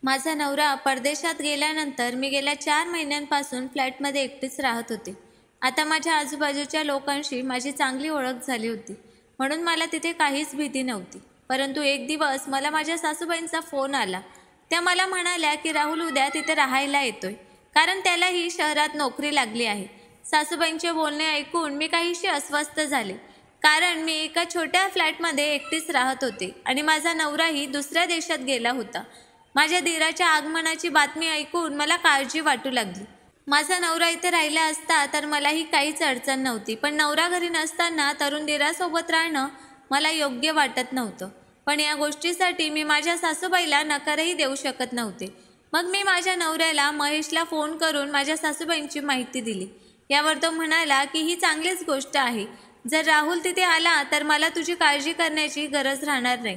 माझा नवरा परदेशात गेल्यानंतर मी गेल्या 4 महिन्यांपासून फ्लॅटमध्ये एकटीच राहत होते. आता माझ्या आजूबाजूच्या लोकांशी माझी चांगली ओळख झाली होती, म्हणून मला तिथे काहीच भीती नव्हती. परंतु एक दिवस मला माझ्या सासूबाईंचा फोन आला. त्या मला म्हणाल्या की राहुल उद्या तिथे राहायला येतोय, कारण त्यालाही शहरात नोकरी लागली आहे. सासूबाईंचे बोलणे ऐकून मी काहीशी अस्वस्थ झाले, कारण मी एका छोट्या फ्लॅटमध्ये एकटीच राहत होते आणि माझा नवराही दुसऱ्या देशात गेला होता. माझ्या दीराच्या आगमनाची बातमी ऐकून मला काळजी वाटू लागली. माझा नवरा इथे राहिला असता तर मलाही काहीच अडचण नव्हती, पण नवरा घरी नसताना तरुण दीरासोबत राहणं मला योग्य वाटत नव्हतं. पण या गोष्टीसाठी मी माझ्या सासूबाईला नकारही देऊ शकत नव्हते. मग मी माझ्या नवऱ्याला महेशला फोन करून माझ्या सासूबाईंची माहिती दिली. यावर तो म्हणाला की ही चांगलीच गोष्ट आहे. जर राहुल तिथे आला तर मला तुझी काळजी करण्याची गरज राहणार नाही.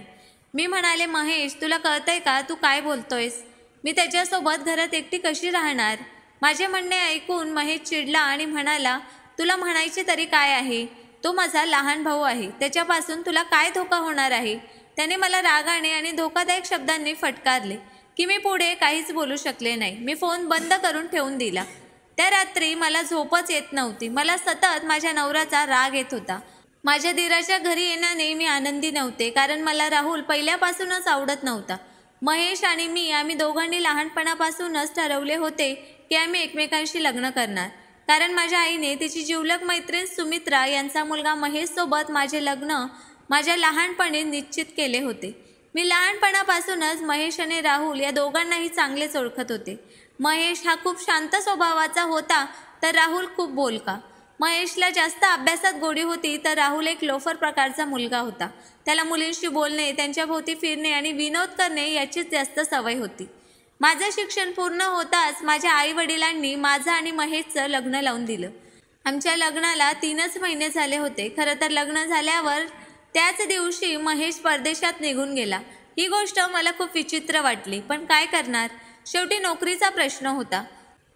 मी म्हणाले, महेश, तुला कळतंय का तू काय बोलतोयस? मी त्याच्यासोबत घरात एकटी कशी राहणार? माझे म्हणणे ऐकून महेश चिडला आणि म्हणाला, तुला म्हणायचे तरी काय आहे? तो माझा लहान भाऊ आहे, त्याच्यापासून तुला काय धोका होणार आहे? त्याने मला रागाने आणि धोकादायक शब्दांनी फटकारले की मी पुढे काहीच बोलू शकले नाही. मी फोन बंद करून ठेवून दिला. त्या रात्री मला झोपच येत नव्हती. मला सतत माझ्या नवऱ्याचा राग येत होता. माझ्या दीराच्या घरी येण्याने मी आनंदी नव्हते, कारण मला राहुल पहिल्यापासूनच आवडत नव्हता. महेश आणि आम्ही दोघांनी लहानपणापासूनच ठरवले होते की आम्ही एकमेकांशी लग्न करणार, कारण माझ्या आईने तिची जिवलग मैत्रीण सुमित्रा यांचा मुलगा महेशसोबत माझे लग्न माझ्या लहानपणी निश्चित केले होते. मी लहानपणापासूनच महेश आणि राहुल या दोघांनाही चांगलेच ओळखत होते. महेश हा खूप शांत स्वभावाचा होता, तर राहुल खूप बोलका. महेशला जास्त अभ्यासात गोडी होती, तर राहुल एक लोफर प्रकारचा मुलगा होता. त्याला मुलींशी बोलणे, त्यांच्या भोवती फिरणे आणि विनोद करणे याचीच जास्त सवय होती. माझं शिक्षण पूर्ण होताच माझ्या आईवडिलांनी माझं आणि महेशचं लग्न लावून दिलं. आमच्या लग्नाला 3च महिने झाले होते. खरं तर लग्न झाल्यावर त्याच दिवशी महेश परदेशात निघून गेला. ही गोष्ट मला खूप विचित्र वाटली, पण काय करणार? शेवटी नोकरीचा प्रश्न होता.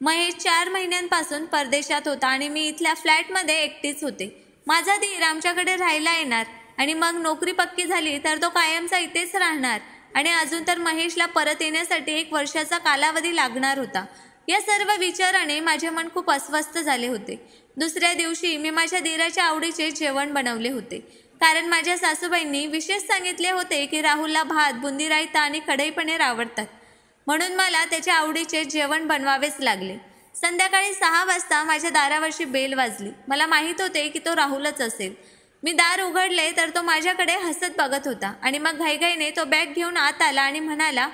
महेश 4 महिन्यांपासून परदेशात होता आणि मी इथल्या फ्लॅटमध्ये एकटीच होते. माझा दीर आमच्याकडे राहायला येणार आणि मग नोकरी पक्की झाली तर तो कायमचा इथेच राहणार, आणि अजून तर महेशला परत येण्यासाठी 1 वर्षाचा कालावधी लागणार होता. या सर्व विचाराने माझे मन खूप अस्वस्थ झाले होते. दुसऱ्या दिवशी मी माझ्या दीराच्या आवडीचे जेवण बनवले होते, कारण माझ्या सासूबाईंनी विशेष सांगितले होते की राहुलला भात, बुंदी रायता आणि कढई पनीर आवडतात, म्हणून मला त्याच्या आवडीचे जेवण बनवावेच लागले. संध्याकाळी 6 वाजता माझ्या दारावरची बेल वाजली. मला माहीत होते की तो राहुलच असेल. मी दार उघडले तर तो माझ्याकडे हसत बघत होता आणि मग घाईघाईने तो बॅग घेऊन आत आला आणि म्हणाला,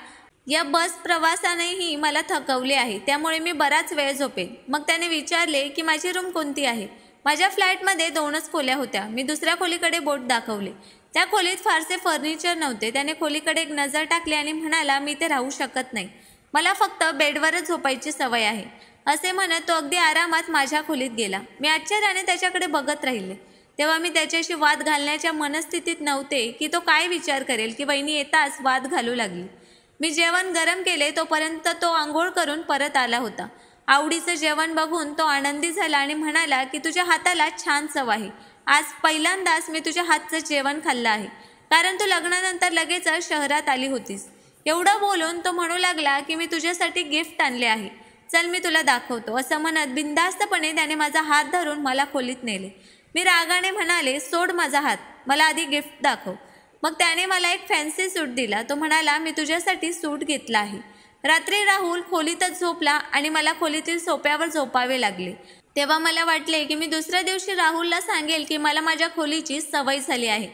या बस प्रवासानेही मला थकवले आहे, त्यामुळे मी बराच वेळ झोपेन. मग त्याने विचारले की माझी रूम कोणती आहे. माझ्या फ्लॅटमध्ये 2च खोल्या होत्या. मी दुसऱ्या खोलीकडे बोट दाखवले. त्या खोलीत फारसे फर्निचर नव्हते. त्याने खोलीकडे एक नजर टाकली आणि म्हणाला, मी इथे राहू शकत नाही, मला फक्त बेडवरच झोपायची सवय आहे. असे म्हणत तो अगदी आरामात माझ्या खोलीत गेला. मी आश्चर्याने त्याच्याकडे बघत राहिले. तेव्हा मी त्याच्याशी वाद घालण्याच्या मनस्थितीत नव्हते की तो काय विचार करेल की वहिनी येताच वाद घालू लागली. मी जेवण गरम केले तोपर्यंत तो आंघोळ करून परत आला होता. आवडीचं जेवण बघून तो आनंदी झाला आणि म्हणाला की तुझ्या हाताला छान चव आहे. आज पहिल्यांदाच मी तुझ्या हातचं जेवण खाल्लं आहे, कारण तू लग्नानंतर लगेच शहरात आली होतीस. एवढं बोलून तो म्हणू लागला की मी तुझ्यासाठी गिफ्ट आणले आहे, चल मी तुला दाखवतो. असं म्हणत बिनधास्तपणे त्याने माझा हात धरून मला खोलीत नेले. मी रागाने म्हणाले, सोड माझा हात, मला आधी गिफ्ट दाखव. मग त्याने मला एक फॅन्सी सूट दिला. तो म्हणाला, मी तुझ्यासाठी सूट घेतला आहे. रात्री राहुल खोलीतच झोपला आणि मला खोलीतील सोप्यावर झोपावे लागले. तेव्हा मला वाटले की मी दुसऱ्या दिवशी राहुलला सांगेल की मला माझ्या खोलीची सवय झाली आहे.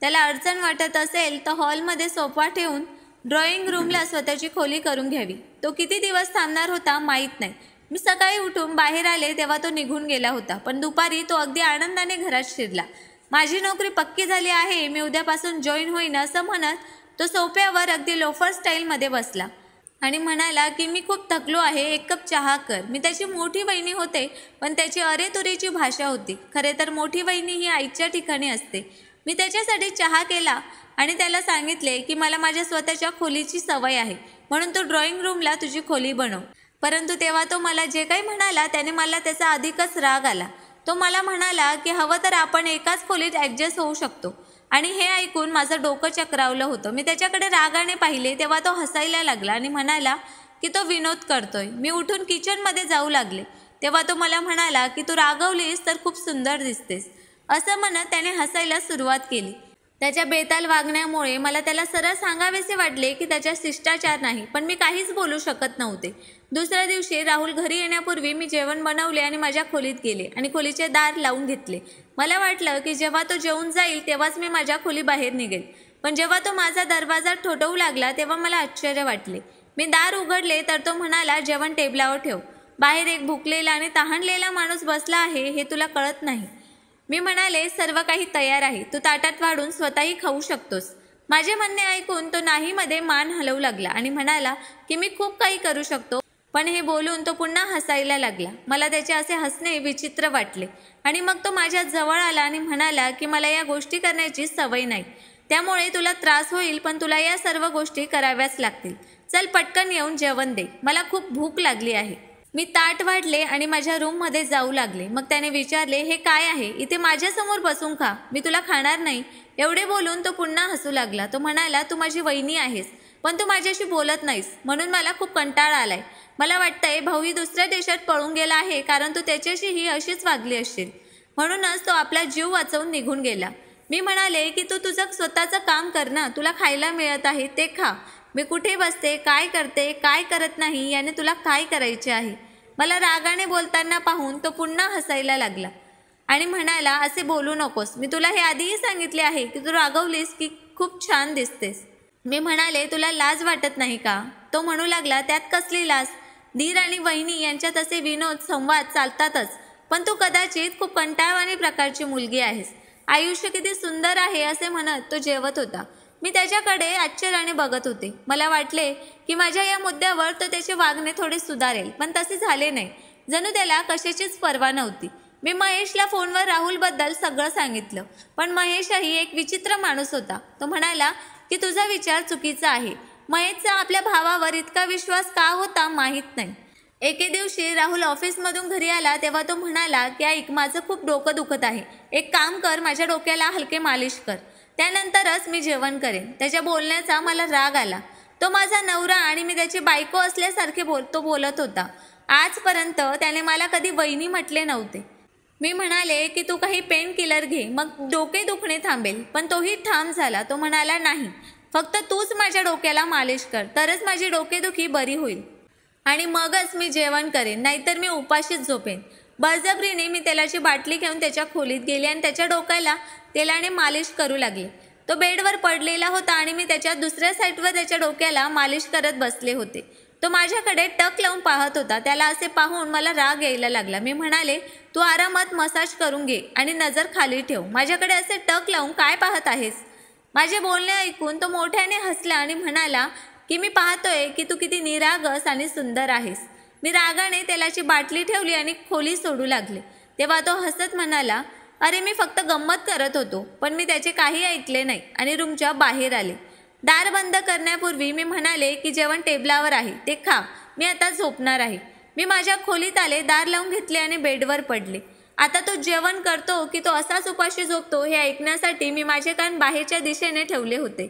त्याला अडचण वाटत असेल तर हॉलमध्ये सोफा ठेवून ड्रॉइंग रूमला स्वतःची खोली करून घ्यावी. तो किती दिवस थांबणार होता माहीत नाही. मी सकाळी उठून बाहेर आले तेव्हा तो निघून गेला होता, पण दुपारी तो अगदी आनंदाने घरात शिरला. माझी नोकरी पक्की झाली आहे, मी उद्यापासून जॉईन होईन असं म्हणत तो सोफ्यावर अगदी लोफर स्टाईलमध्ये बसला आणि म्हणाला की मी खूप थकलो आहे, 1 कप चहा कर. मी त्याची मोठी वहिनी होते, पण त्याची अरेतुरीची भाषा होती. खरे तर मोठी वहिनी ही आईच्या ठिकाणी असते. मी त्याच्यासाठी चहा केला आणि त्याला सांगितले की मला माझ्या स्वतःच्या खोलीची सवय आहे, म्हणून तू ड्रॉइंग रूमला तुझी खोली बनव. परंतु तेव्हा तो मला जे काही म्हणाला त्याने मला त्याचा अधिकच राग आला. तो मला म्हणाला की हवं तर आपण एकाच खोलीत ॲडजस्ट होऊ शकतो. आणि हे ऐकून माझं डोकं चक्रावलं होतं. मी त्याच्याकडे रागाने पाहिले तेव्हा तो हसायला लागला आणि म्हणाला की तो विनोद करतोय. मी उठून किचनमध्ये जाऊ लागले तेव्हा तो मला म्हणाला की तू रागवलीस तर खूप सुंदर दिसतेस. असं म्हणत त्याने हसायला सुरुवात केली. त्याच्या बेताल वागण्यामुळे मला त्याला सरळ सांगावेसे वाटले की त्याच्या शिष्टाचार नाही, पण मी काहीच बोलू शकत नव्हते. दुसऱ्या दिवशी राहुल घरी येण्यापूर्वी मी जेवण बनवले आणि माझ्या खोलीत गेले आणि खोलीचे दार लावून घेतले. मला वाटलं की जेव्हा तो जेवून जाईल तेव्हाच मी माझ्या खोली बाहेर निघेल, पण जेव्हा तो माझा दरवाजा ठोठवू लागला तेव्हा मला आश्चर्य वाटले. मी दार उघडले तर तो म्हणाला, जेवण टेबलावर ठेव. बाहेर एक भुकलेला आणि तहानलेला माणूस बसला आहे हे तुला कळत नाही. मी म्हणाले, सर्व काही तयार आहे, तू ताटात वाढून स्वतःही खाऊ शकतोस. माझे म्हणणे ऐकून तो नाही मध्ये मान हलवू लागला आणि म्हणाला की मी खूप काही करू शकतो. पण हे बोलून तो पुन्हा हसायला लागला. मला त्याचे असे हसणे विचित्र वाटले आणि मग तो माझ्या जवळ आला आणि म्हणाला की मला या गोष्टी करण्याची सवय नाही, त्यामुळे तुला त्रास होईल, पण तुला या सर्व गोष्टी कराव्याच लागतील. चल पटकन येऊन जेवण दे, मला खूप भूक लागली आहे. मी ताट वाढले आणि माझ्या रूममध्ये जाऊ लागले. मग त्याने विचारले, हे काय आहे, इथे माझ्यासमोर बसून खा, मी तुला खाणार नाही. एवढे बोलून तो पुन्हा हसू लागला. तो म्हणाला, तू माझी वहिनी आहेस, पण तू माझ्याशी बोलत नाहीस, म्हणून मला खूप कंटाळा आलाय. मला वाटतंय भाऊही दुसऱ्या देशात पळून गेला आहे, कारण तू त्याच्याशीही अशीच वागली असशील, म्हणूनच तो आपला जीव वाचवून निघून गेला. मी म्हणाले की तू तुझं स्वतःचं काम कर ना, तुला खायला मिळत आहे ते खा. मी कुठे बसते, काय करते, काय करत नाही याने तुला काय करायचे आहे. मला रागाने बोलताना पाहून तो पुन्हा हसायला लागला आणि म्हणाला, असे बोलू नकोस, मी तुला हे आधीही सांगितले आहे की तू रागवलीस की खूप छान दिसतेस. मी म्हणाले, तुला लाज वाटत नाही का? तो म्हणू लागला, त्यात कसली लाज, धीर आणि वहिनी यांच्यात असे विनोद संवाद चालतातच, पण तू कदाचित खूप कंटाळवाणी प्रकारची मुलगी आहेस. आयुष्य किती सुंदर आहे असे म्हणत तो जेवत होता. मी त्याच्याकडे आश्चर्याने बघत होते. मला वाटले की माझ्या या मुद्द्यावर तो त्याचे वागणे थोडे सुधारेल, पण तसे झाले नाही. जणू त्याला कशाचीच पर्वा नव्हती. मी महेशला फोनवर राहुलबद्दल सगळं सांगितलं, पण महेशही एक विचित्र माणूस होता. तो म्हणाला की तुझा विचार चुकीचा आहे. महेशचा आपल्या भावावर इतका विश्वास का होता माहीत नाही. एके दिवशी राहुल ऑफिसमधून घरी आला तेव्हा तो म्हणाला की ऐक, माझं खूप डोकं दुखत आहे, एक काम कर, माझ्या डोक्याला हलके मालिश कर, त्यानंतरच मी जेवण करेन. त्याच्या बोलण्याचा मला राग आला. तो माझा नवरा आणि मी त्याची बायको असल्यासारखे बोलत होता. आजपर्यंत त्याने मला कधी वहिनी म्हटले नव्हते. मी म्हणाले की तू काही पेन किलर घे, मग डोके दुखणे थांबेल, पण तोही ठाम झाला. तो म्हणाला, नाही, फक्त तूच माझ्या डोक्याला मालिश कर, तरच माझी डोकेदुखी बरी होईल आणि मगच मी जेवण करेन, नाहीतर मी उपाशीच झोपेन. बळजबरीने मी तेलाची बाटली घेऊन त्याच्या खोलीत गेले आणि त्याच्या डोक्याला तेलाने मालिश करू लागले. तो बेडवर पडलेला होता आणि मी त्याच्या दुसऱ्या साईडवर त्याच्या डोक्याला मालिश करत बसले होते. तो माझ्याकडे टक लावून पाहत होता. त्याला असे पाहून मला राग यायला लागला. मी म्हणाले, तू आरामात मसाज करून घे आणि नजर खाली ठेव, माझ्याकडे असे टक लावून काय पाहत आहेस? माझे बोलणे ऐकून तो मोठ्याने हसला आणि म्हणाला की मी पाहतोय की तू किती निरागस आणि सुंदर आहेस. मी रागाने तेलाची बाटली ठेवली आणि खोली सोडू लागले. तेव्हा तो हसत म्हणाला, अरे मी फक्त गंमत करत होतो. पण मी त्याचे काही ऐकले नाही आणि रूमच्या बाहेर आले. दार बंद करण्यापूर्वी मी म्हणाले की जेवण टेबलावर आहे, ते खा, मी आता झोपणार आहे. मी माझ्या खोलीत आले, दार लावून घेतले आणि बेडवर पडले. आता तो जेवण करतो की तो असाच उपाशी झोपतो हे ऐकण्यासाठी मी माझे कान बाहेरच्या दिशेने ठेवले होते.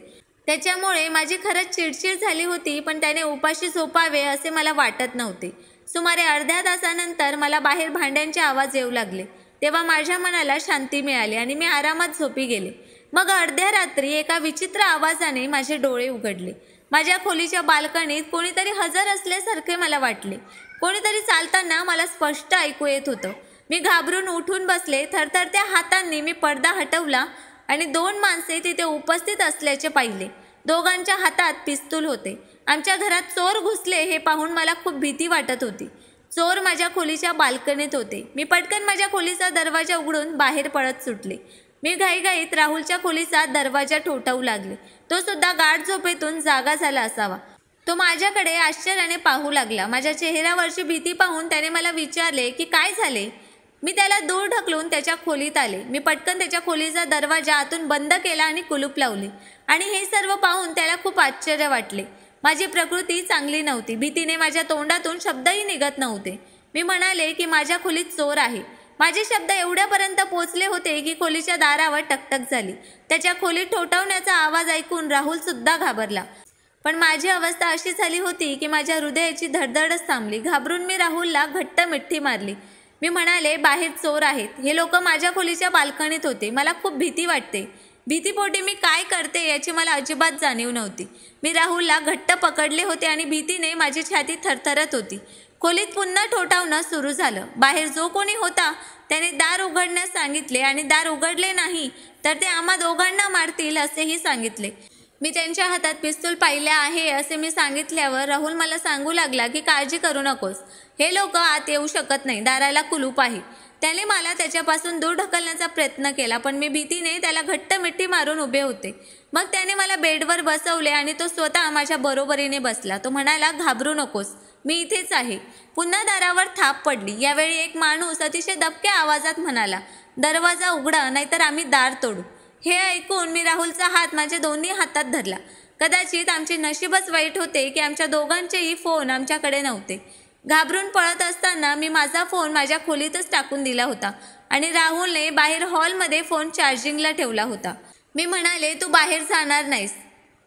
त्याच्यामुळे माझी खरंच चिडचिड झाली होती, पण त्याने उपाशी झोपावे असे मला वाटत नव्हते. सुमारे अर्ध्या तासानंतर मला बाहेर भांड्यांचे आवाज येऊ लागले. तेव्हा माझ्या मनाला शांती मिळाली आणि मी आरामात झोपी गेले. मग अर्ध्या रात्री एका विचित्र आवाजाने माझे डोळे उघडले. माझ्या खोलीच्या बाल्कनीत कोणीतरी हजर असल्यासारखे मला वाटले. कोणीतरी चालताना मला स्पष्ट ऐकू येत होतं. मी घाबरून उठून बसले. थरथरत्या हातांनी मी पडदा हटवला आणि 2 माणसे तिथे उपस्थित असल्याचे पाहिले. दोघांच्या हातात पिस्तूल होते. आमच्या घरात चोर घुसले हे पाहून मला खूप भीती वाटत होती. चोर माझ्या खोलीच्या बाल्कनीत होते. मी पटकन माझ्या खोलीचा दरवाजा उघडून बाहेर पळत सुटले. मी घाईघाईत राहुलच्या खोलीचा दरवाजा ठोठावू लागले. तो सुद्धा गाढ झोपेतून जागा झाला असावा. तो माझ्याकडे आश्चर्याने पाहू लागला. माझ्या चेहऱ्यावरची भीती पाहून त्याने मला विचारले की काय झाले. मी त्याला दूर ढकलून त्याच्या खोलीत आले. मी पटकन त्याच्या खोलीचा दरवाजा आतून बंद केला आणि कुलूप लावले आणि हे सर्व पाहून त्याला खूप आश्चर्य वाटले. माझी प्रकृती चांगली नव्हती. भीतीने माझ्या तोंडातून शब्दही निघत नव्हते. मी म्हणाले की माझ्या खोलीत चोर आहे. माझे शब्द एवढ्यापर्यंत पोचले होते की खोलीच्या दारावर टकटक झाली. त्याच्या खोलीत ठोठावण्याचा आवाज ऐकून राहुल सुद्धा घाबरला. पण माझी अवस्था अशी झाली होती की माझ्या हृदयाची धडधडच थांबली. घाबरून मी राहुलला घट्ट मिठी मारली. मी म्हणाले, बाहेर चोर आहेत. हे लोक माझ्या खोलीच्या बाल्कनीत होते. मला खूप भीती वाटते. भीतीपोटी मी काय करते याची मला अजिबात जाणीव नव्हती. मी राहुलला घट्ट पकडले होते आणि भीतीने माझी छाती थरथरत होती. खोलीत पुन्हा ठोठावणं सुरू झालं. बाहेर जो कोणी होता त्याने दार उघडण्यास सांगितले आणि दार उघडले नाही तर ते आम्हा दोघांना मारतील असेही सांगितले. मी त्यांच्या हातात पिस्तूल पाहिले आहे असे मी सांगितल्यावर राहुल मला सांगू लागला की काळजी करू नकोस, हे लोक आत येऊ शकत नाही, दाराला कुलूप आहे. त्याने मला त्याच्यापासून दूर ढकलण्याचा प्रयत्न केला पण मी भीतीने त्याला घट्ट मिठी मारून उभे होते. मग त्याने मला बेडवर बसवले आणि तो स्वतः माझ्या बरोबरीने बसला. तो म्हणाला, घाबरू नकोस, मी इथेच आहे. पुन्हा दारावर थाप पडली. यावेळी एक माणूस अतिशय दबक्या आवाजात म्हणाला, दरवाजा उघडा नाहीतर आम्ही दार तोडू. हे ऐकून मी राहुलचा हात माझ्या दोन्ही हातात धरला. कदाचित आमचे नशीबच वाईट होते की आमच्या दोघांचेही फोन आमच्याकडे नव्हते. घाबरून पळत असताना मी माझा फोन माझ्या खोलीतच टाकून दिला होता आणि राहुलने बाहेर हॉलमध्ये फोन चार्जिंगला ठेवला होता. मी म्हणाले, तू बाहेर जाणार नाहीस,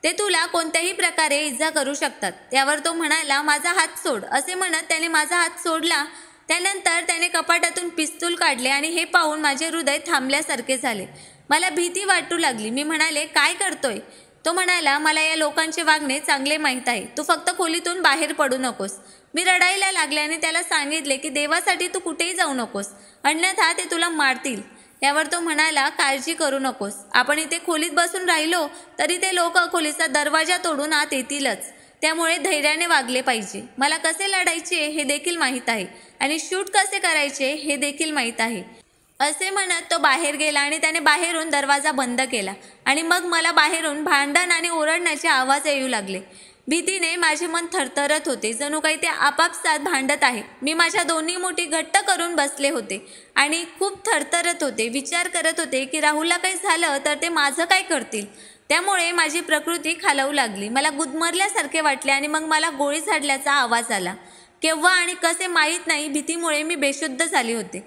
ते तुला कोणत्याही प्रकारे इजा करू शकतात. त्यावर तो म्हणाला, माझा हात सोड. असे म्हणत त्याने माझा हात सोडला. त्यानंतर त्याने कपाटातून पिस्तूल काढले आणि हे पाहून माझे हृदय थांबल्यासारखे झाले. मला भीती वाटू लागली. मी म्हणाले, काय करतोय? तो म्हणाला, मला या लोकांचे वागणे चांगले माहीत आहे, तू फक्त खोलीतून बाहेर पडू नकोस. मी रडायला लागले आणि त्याला सांगितले की देवासाठी तू कुठेही जाऊ नकोस, अन्यथा ते तुला मारतील. यावर तो म्हणाला, काळजी करू नकोस, आपण इथे खोलीत बसून राहिलो तरी ते लोक खोलीचा दरवाजा तोडून आत येतीलच. त्यामुळे धैर्याने वागले पाहिजे. मला कसे लढायचे हे देखील माहीत आहे आणि शूट कसे करायचे हे देखील माहीत आहे. असे म्हणत तो बाहेर गेला आणि त्याने बाहेरून दरवाजा बंद केला आणि मग मला बाहेरून भांडण आणि ओरडण्याचे आवाज येऊ लागले. भीतीने माझे मन थरथरत होते, जणू काही ते आपापसात भांडत आहे. मी माझ्या दोन्ही मुठी घट्ट करून बसले होते आणि खूप थरथरत होते. विचार करत होते की राहुलला काही झालं तर ते माझं काय करतील. त्यामुळे माझी प्रकृती खालावू लागली. मला गुदमरल्यासारखे वाटले आणि मग मला गोळी झाडल्याचा आवाज आला. केव्हा आणि कसे माहीत नाही, भीतीमुळे मी बेशुद्ध झाले होते.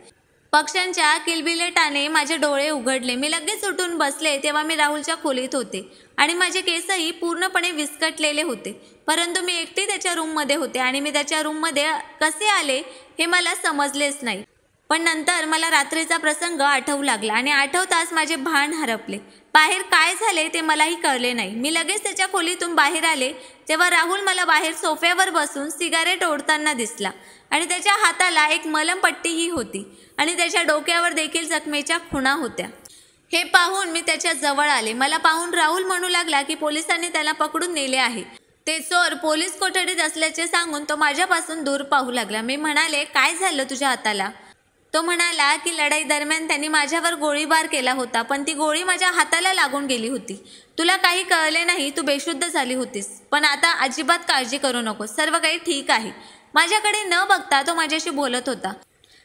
पक्ष्यांच्या किलबिलेटाने माझे डोळे उघडले. मी लगेच उठून बसले तेव्हा मी राहुलच्या खोलीत होते आणि माझे केसही पूर्णपणे विस्कटलेले होते. परंतु मी एकटी त्याच्या रूममध्ये होते आणि मी त्याच्या रूममध्ये कसे आले हे मला समजलेच नाही. पण नंतर मला रात्रीचा प्रसंग आठवू लागला आणि आठवताच माझे भान हरपले. बाहेर काय झाले ते मलाही कळले नाही. मी लगेच त्याच्या खोलीतून बाहेर आले तेव्हा राहुल मला बाहेर सोफ्यावर बसून सिगारेट ओढताना दिसला आणि त्याच्या हाताला एक मलमपट्टीही होती आणि त्याच्या डोक्यावर देखील जखमेच्या खुणा होत्या. हे पाहून मी त्याच्या जवळ आले. मला पाहून राहुल म्हणू लागला की पोलिसांनी त्याला पकडून नेले आहे. ते चोर पोलीस कोठडीत असल्याचे सांगून तो माझ्यापासून दूर पाहू लागला. मी म्हणाले, काय झालं तुझ्या हाताला? तो म्हणाला की लढाई दरम्यान त्यांनी माझ्यावर गोळीबार केला होता पण ती गोळी माझ्या हाताला लागून गेली होती. तुला काही कळले नाही, तू बेशुद्ध झाली होतीस. पण आता अजिबात काळजी करू नकोस, सर्व काही ठीक आहे. माझ्याकडे न बघता तो माझ्याशी बोलत होता.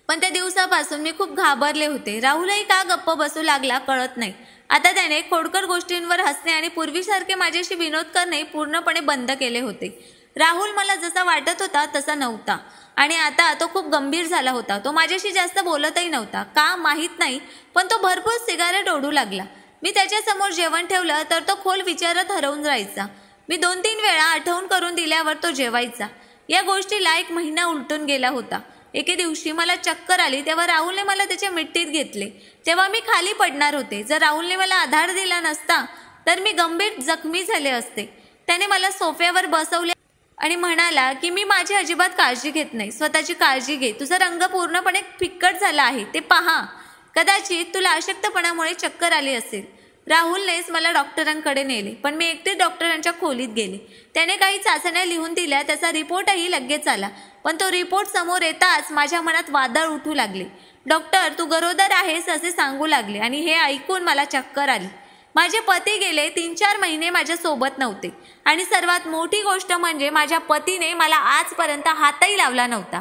पण त्या दिवसापासून मी खूप घाबरले होते. राहुलही का गप्प बसू लागला कळत नाही. आता त्याने खोडकर गोष्टींवर हसणे आणि पूर्वीसारखे माझ्याशी विनोद करणे पूर्णपणे बंद केले होते. राहुल मला जसा वाटत होता तसा नव्हता आणि आता तो खूप गंभीर झाला होता. तो माझ्याशी जास्त बोलतही नव्हता, का माहीत नाही, पण तो भरपूर सिगारेट ओढू लागला. मी त्याच्यासमोर जेवण ठेवलं तर तो खोल विचारात हरवून जायचा. मी 2-3 वेळा आठवण करून दिल्यावर तो जेवायचा. या गोष्टीला 1 महिना उलटून गेला होता. एके दिवशी मला चक्कर आली तेव्हा राहुलने मला त्याच्या मिठीत घेतले. तेव्हा मी खाली पडणार होते. जर राहुलने मला आधार दिला नसता तर मी गंभीर जखमी झाले असते. त्याने मला सोफ्यावर बसवले आणि म्हणाला की मी माझी अजिबात काळजी घेत नाही, स्वतःची काळजी घे. तुझा रंग पूर्णपणे फिक्कट झाला आहे, ते पहा. कदाचित तुला अशक्तपणामुळे चक्कर आली असेल. राहुलनेच मला डॉक्टरांकडे नेले पण मी एकटे डॉक्टरांच्या खोलीत गेले. त्याने काही चाचण्या लिहून दिल्या, त्याचा रिपोर्टही लगेच आला. पण तो रिपोर्ट समोर येताच माझ्या मनात वादळ उठू लागले. डॉक्टर, तू गरोदर आहेस असे सांगू लागले आणि हे ऐकून मला चक्कर आली. माझे पती गेले 3-4 महिने माझ्या सोबत नव्हते आणि सर्वात मोठी गोष्ट म्हणजे माझ्या पतीने मला आजपर्यंत हातही लावला नव्हता.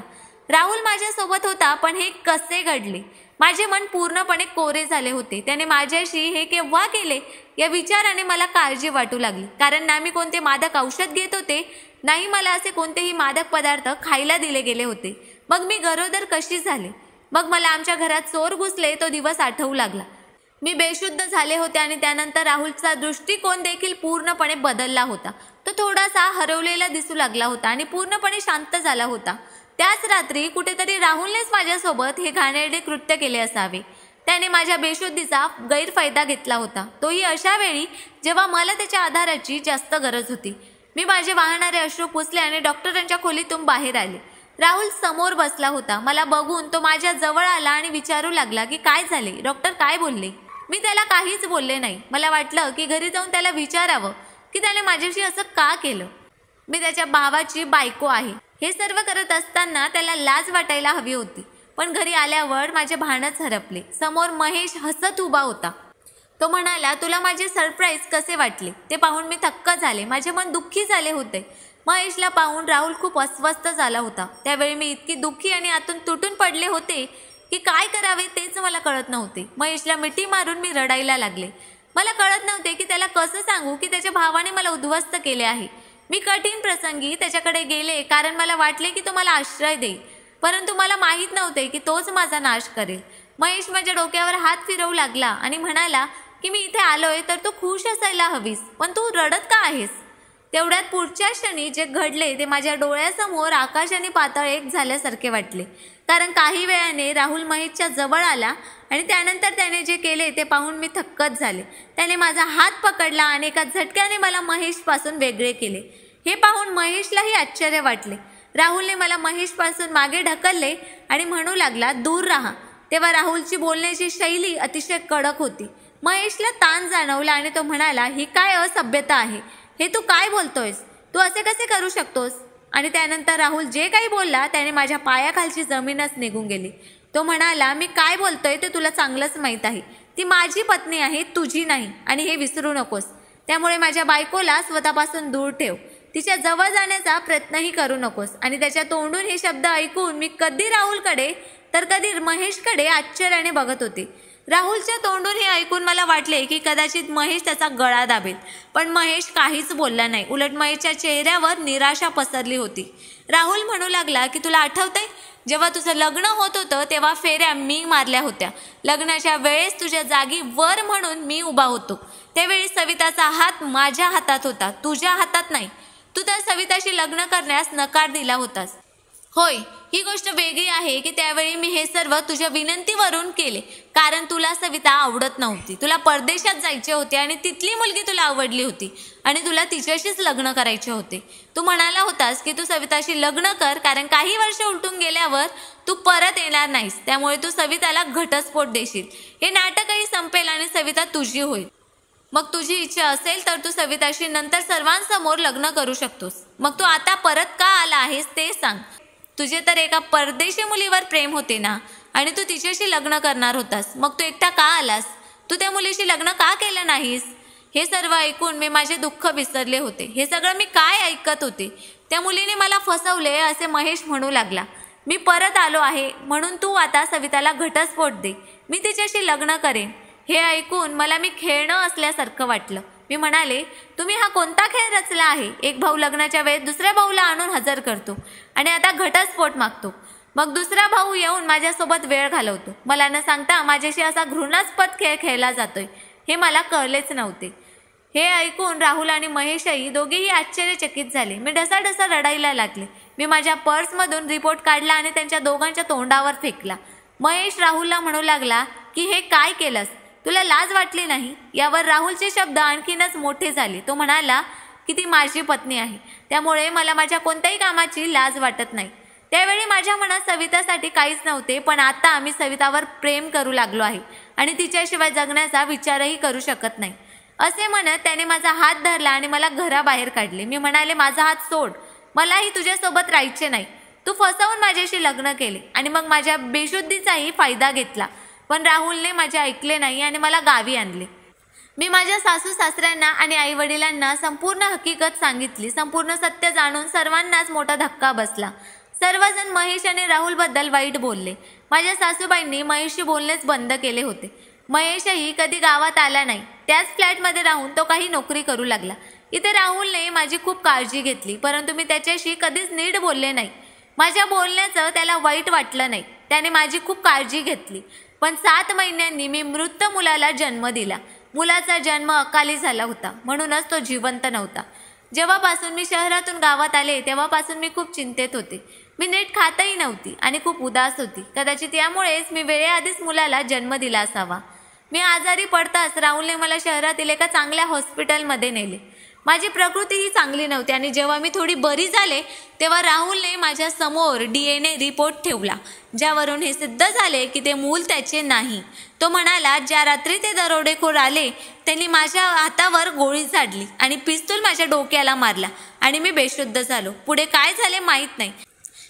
राहुल माझ्यासोबत होता पण हे कसे घडले? माझे मन पूर्णपणे कोरे झाले होते. त्याने माझ्याशी हे केव्हा केले या विचाराने मला काळजी वाटू लागली. कारण ना मी कोणते मादक औषध घेत होते, नाही मला असे कोणतेही मादक पदार्थ खायला दिले गेले होते. मग मी गरोदर कशी झाले? मग मला आमच्या घरात चोर घुसले तो दिवस आठवू लागला. मी बेशुद्ध झाले होते आणि त्यानंतर राहुलचा दृष्टिकोन देखील पूर्णपणे बदलला होता. तो थोडासा हरवलेला दिसू लागला होता आणि पूर्णपणे शांत झाला होता. त्याच रात्री कुठेतरी राहुलनेच माझ्यासोबत हे घाणेरडे कृत्य केले असावे. त्याने माझ्या बेशुद्धीचा गैरफायदा घेतला होता, तोही अशा वेळी जेव्हा मला त्याच्या आधाराची जास्त गरज होती. मी माझे वाहणारे अश्रू पुसले आणि डॉक्टरांच्या खोलीतून बाहेर आले. राहुल समोर बसला होता. मला बघून तो माझ्या जवळ आला आणि विचारू लागला की काय झाले, डॉक्टर काय बोलले. मी त्याला काहीच बोलले नाही. मला वाटलं की घरी जाऊन त्याला विचारावं की त्याने माझ्याशी असं का केलं. मी त्याच्या भावाची बायको आहे. हे सर्व करत असताना त्याला लाज वाटायला हवी होती, पण घरी आल्यावर माझे भानच हरपले. समोर महेश हसत उभा होता. तो म्हणाला, तुला माझे सरप्राईज कसे वाटले. ते पाहून मी थक्क झाले. माझे मन दुःखी झाले होते. महेशला पाहून राहुल खूप अस्वस्थ झाला होता. त्यावेळी मी इतकी दुःखी आणि आतून तुटून पडले होते की काय करावे तेच मला कळत नव्हते. महेशला मिठी मारून मी रडायला लागले. मला कळत नव्हते की त्याला कसं सांगू की त्याच्या भावाने मला उद्ध्वस्त केले आहे. मी कठीण प्रसंगी त्याच्याकडे गेले कारण मला वाटले की तो मला आश्रय देईल, परंतु मला माहीत नव्हते की तोच माझा नाश करेल. महेश माझ्या डोक्यावर हात फिरवू लागला आणि म्हणाला की मी इथे आलोय तर तू खुश असायला हवीस, पण तू रडत का आहेस. तेवढ्यात पुढच्या क्षणी जे घडले ते माझ्या डोळ्यासमोर आकाश आणि पाताळ एक झाल्यासारखे वाटले. कारण काही वेळाने राहुल महेशच्या जवळ आला आणि त्यानंतर त्याने जे केले ते पाहून मी थक्कच झाले. त्याने माझा हात पकडला आणि एका झटक्याने मला महेशपासून वेगळे केले. हे पाहून महेशलाही आश्चर्य वाटले. राहुलने मला महेशपासून मागे ढकलले आणि म्हणू लागला, दूर राहा. तेव्हा राहुलची बोलण्याची शैली अतिशय कडक होती. महेशला ताण जाणवला आणि तो म्हणाला, ही काय असभ्यता आहे. हे तू काय बोलतोयस. तू असे कसे करू शकतोस. आणि त्यानंतर राहुल जे काही बोलला त्याने माझ्या पायाखालची जमीनच निघून गेली. तो म्हणाला, मी काय बोलतोय ते तुला चांगलंच माहीत आहे. ती माझी पत्नी आहे, तुझी नाही, आणि हे विसरू नकोस. त्यामुळे माझ्या बायकोला स्वतःपासून दूर ठेव. तिच्या जवळ जाण्याचा प्रयत्नही करू नकोस. आणि त्याच्या तोंडून हे शब्द ऐकून मी कधी राहुलकडे तर कधी महेशकडे आश्चर्याने बघत होते. राहुलच्या तोंडून हे ऐकून मला वाटले की कदाचित महेश त्याचा गळा दाबेल, पण महेश काहीच बोलला नाही. उलट महेशच्या चेहऱ्यावर निराशा पसरली होती. राहुल म्हणू लागला की तुला आठवतंय, जेव्हा तुझं लग्न होत होतं तेव्हा फेऱ्या मी मारल्या होत्या. लग्नाच्या वेळेस तुझ्या जागी वर म्हणून मी उभा होतो. त्यावेळी सविताचा हात माझ्या हातात होता, तुझ्या हातात नाही. तू त्या सविताशी लग्न करण्यास नकार दिला होतास. होय, ही गोष्ट वेगळी आहे की त्यावेळी मी हे सर्व तुझ्या विनंतीवरून केले, कारण तुला सविता आवडत नव्हती. तुला परदेशात जायचे होते आणि तिथली मुलगी तुला आवडली होती आणि तुला तिच्याशीच लग्न करायचे होते. तू म्हणाला होतास की तू सविताशी लग्न कर, कारण काही वर्ष उलटून गेल्यावर तू परत येणार नाहीस. त्यामुळे तू सविताला घटस्फोट देशील. हे नाटकही संपेल आणि सविता तुझी होईल. मग तुझी इच्छा असेल तर तू सविताशी नंतर सर्वांसमोर लग्न करू शकतोस. मग तू आता परत का आला आहेस ते सांग. तुझे तर एका परदेशी मुलीवर प्रेम होते ना, आणि तू तिच्याशी लग्न करणार होतास. मग तू एकटा का आलास. तू त्या मुलीशी लग्न का केलं नाहीस. हे सर्व ऐकून मी माझे दुःख विसरले होते. हे सगळं मी काय ऐकत होते. त्या मुलीने मला फसवले असे महेश म्हणू लागला. मी परत आलो आहे म्हणून तू आता सविताला घटस्फोट दे. मी तिच्याशी लग्न करेन. हे ऐकून मला मी खेळणं असल्यासारखं वाटलं. मी म्हणाले, तुम्ही हा कोणता खेळ रचला आहे. एक भाऊ लग्नाच्या वेळेत दुसऱ्या भाऊला आणून हजर करतो आणि आता घटस्फोट मागतो. मग दुसरा भाऊ येऊन माझ्यासोबत वेळ घालवतो. मला न सांगता माझ्याशी असा घृणास्पद खेळ खेळला जातोय. हे मला कळलेच नव्हते. हे ऐकून राहुल आणि महेशही दोघेही आश्चर्यचकित झाले. मी ढसाढसा रडायला लागले. मी माझ्या पर्समधून रिपोर्ट काढला आणि त्यांच्या दोघांच्या तोंडावर फेकला. महेश राहुलला म्हणू लागला की हे काय केलंस. तुला लाज वाटली नाही. यावर राहुलचे शब्द आणखीनच मोठे झाले. तो म्हणाला की ती माझी पत्नी आहे, त्यामुळे मला माझ्या कोणत्याही कामाची लाज वाटत नाही. त्यावेळी माझ्या मनात सवितासाठी काहीच नव्हते, पण आता आम्ही सवितावर प्रेम करू लागलो आहे आणि तिच्याशिवाय जगण्याचा विचारही करू शकत नाही. असे म्हणत त्याने माझा हात धरला आणि मला घराबाहेर काढले. मी म्हणाले, माझा हात सोड. मलाही तुझ्यासोबत राहायचे नाही. तू फसवून माझ्याशी लग्न केले आणि मग माझ्या बेशुद्धीचाही फायदा घेतला. पण राहुलने माझे ऐकले नाही आणि मला गावी आणले. मी माझ्या सासू सासऱ्यांना आणि आई वडिलांना संपूर्ण हकीकत सांगितली. संपूर्ण सत्य जाणून सर्वांनाच मोठा धक्का बसला. सर्वजण महेश आणि राहुलबद्दल वाईट बोलले. माझ्या सासूबाईंनी महेशशी बोलणेच बंद केले होते. महेशही कधी गावात आला नाही. त्याच फ्लॅटमध्ये राहून तो काही नोकरी करू लागला. इथे राहुलने माझी खूप काळजी घेतली, परंतु मी त्याच्याशी कधीच नीट बोलले नाही. माझ्या बोलण्याचं त्याला वाईट वाटलं नाही. त्याने माझी खूप काळजी घेतली. पण 7 महिन्यांनी मी मृत मुलाला जन्म दिला. मुलाचा जन्म अकाली झाला होता, म्हणूनच तो जिवंत नव्हता. जेव्हापासून मी शहरातून गावात आले तेव्हापासून मी खूप चिंतेत होते. मी नीट खातही नव्हती आणि खूप उदास होती. कदाचित यामुळेच मी वेळेआधीच मुलाला जन्म दिला असावा. मी आजारी पडताच राहुलने मला शहरातील एका चांगल्या हॉस्पिटलमध्ये नेले. माझी प्रकृतीही चांगली नव्हती आणि जेव्हा मी थोडी बरी झाले तेव्हा राहुलने माझ्या समोर DNA रिपोर्ट ठेवला, ज्यावरून हे सिद्ध झाले की ते मूल त्याचे नाही. तो म्हणाला, ज्या रात्री ते दरोडेखोर आले त्यांनी माझ्या हातावर गोळी झाडली आणि पिस्तूल माझ्या डोक्याला मारला आणि मी बेशुद्ध झालो. पुढे काय झाले माहीत नाही,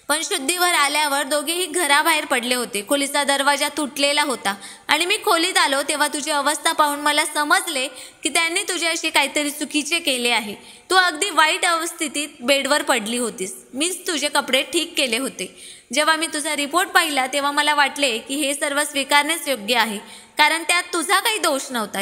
पण शुद्धीवर आल्यावर दोघेही घराबाहेर पडले होते. खोलीचा दरवाजा तुटलेला होता आणि मी खोलीत आलो तेव्हा तुझी अवस्था पाहून मला समजले की त्यांनी तुझ्याशी काहीतरी चुकीचे केले आहे. तू अगदी वाईट अवस्थेत बेडवर पडली होतीस. मीच तुझे कपडे ठीक केले होते. जेव्हा मी तुझा रिपोर्ट पाहिला तेव्हा मला वाटले की हे सर्व स्वीकारण्यास योग्य आहे, कारण त्यात तुझा काही दोष नव्हता.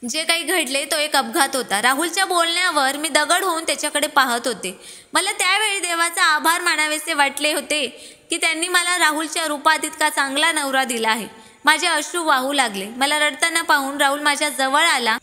जे काही घडले तो एक अपघात होता. राहुलच्या बोलण्यावर मी दगड होऊन त्याच्याकडे पाहत होते. मला त्यावेळी देवाचा आभार मानावेसे वाटले होते की त्यांनी मला राहुलच्या रूपात इतका चांगला नवरा दिला आहे. माझे अश्रू वाहू लागले. मला रडताना पाहून राहुल माझ्या जवळ आला.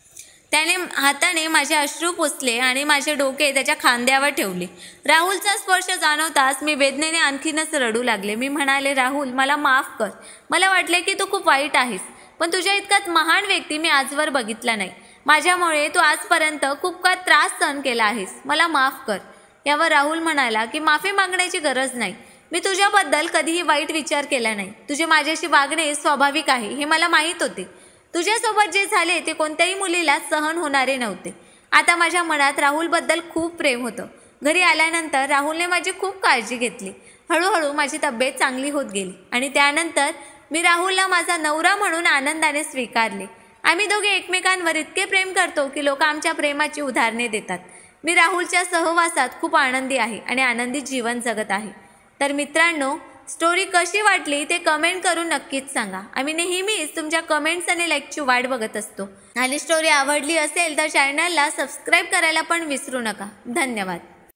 त्याने हाताने माझे अश्रू पुसले आणि माझे डोके त्याच्या खांद्यावर ठेवले. राहुलचा स्पर्श जाणवताच मी वेदनेने आणखीनच रडू लागले. मी म्हणाले, राहुल, मला माफ कर. मला वाटले की तू खूप वाईट आहेस, पण तुझ्या इतकाच महान व्यक्ती मी आजवर बघितला नाही. माझ्यामुळे तू आजपर्यंत खूप काय त्रास सहन केला आहेस. मला माफ कर. यावर राहुल म्हणाला की माफी मागण्याची गरज नाही. मी तुझ्याबद्दल कधीही वाईट विचार केला नाही. तुझे माझ्याशी वागणे स्वाभाविक आहे हे मला माहीत होते. तुझ्यासोबत जे झाले ते कोणत्याही मुलीला सहन होणारे नव्हते. आता माझ्या मनात राहुलबद्दल खूप प्रेम होतं. घरी आल्यानंतर राहुलने माझी खूप काळजी घेतली. हळूहळू माझी तब्येत चांगली होत गेली आणि त्यानंतर मी राहुलला माझा नवरा म्हणून आनंदाने स्वीकारले. आम्ही दोघे एकमेकांवर इतके प्रेम करतो की लोक आमच्या प्रेमाची उदाहरणे देतात. मी राहुलच्या सहवासात खूप आनंदी आहे आणि आनंदी जीवन जगत आहे. तर मित्रांनो, स्टोरी कशी वाटली ते कमेंट करून नक्कीच सांगा. आम्ही नेहमीच तुमच्या कमेंट्स आणि लाईकची वाट बघत असतो. आणि स्टोरी आवडली असेल तर चॅनलला सबस्क्राईब करायला पण विसरू नका. धन्यवाद.